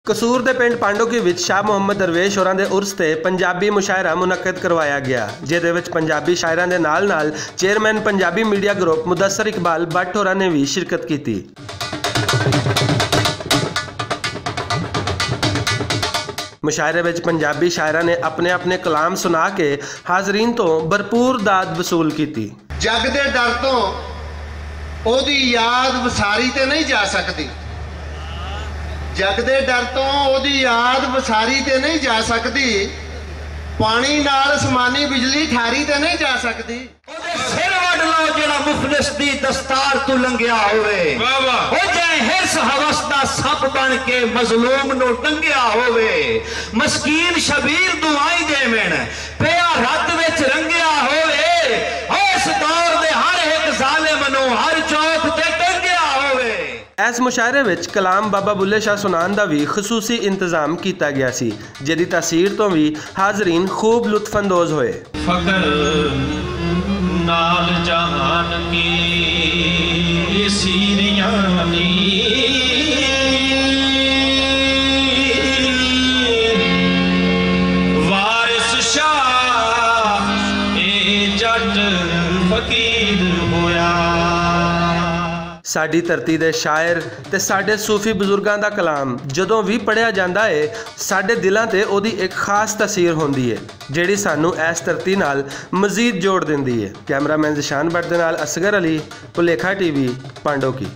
कसूर के पिंड पांडोकी विच शाह मुहम्मद दरवेश होरां दे उर्स ते पंजाबी मुशायरा मुनक्कद करवाया गया, जिहदे विच पंजाबी शायरां दे नाल नाल chairman Punjabi media group Mudassar Iqbal Bhatt होरां ने भी शिरकत की। मुशायरे विच पंजाबी शायरां ने अपने अपने कलाम सुना के हाजरीन तो भरपूर दाद वसूल की। जग दे डर तो ओदी याद वसारी ते नहीं जा सकती, जग दे डर तो ओदी याद वसारी ते नहीं जा सकती, पानी नाल समानी बिजली ठारी ते नहीं जा सकती। सिर वड लो जेड़ा मुखलिस दी दस्तार तू लंघिया होवे, ओ जाए हिरस हवस दा सप बन के मजलूम नु टंगिया होवे, मस्कीन शबीर दुआई देवेण पिया रत विच रंगिया होवे, ओ इस दौर दे हर एक जालिम नु हर चौक ते टंगिया होवे। इस मुशायरे विच कलाम बाबा बुल्ले शाह सुनान दा भी खसूसी इंतजाम किया गया सी, जिहदी तासीर तो भी हाजरीन खूब लुत्फअंदोज होए। फकर नाल जहान की सीरियां नी वारिस शाह ए जट फकीर होया। साडी धरती दे शायर ते साडे सूफी बुजुर्गां दा कलाम जदों भी पढ़िया जांदा है, साडे दिलां ते ओदी एक खास तसीर होंदी है, जिहड़ी सानू इस धरती नाल मजीद जोड़ दिंदी है। कैमरामैन ज़िशान भट्ट दे नाल असगर अली, भुलेखा टीवी, पांडोकी।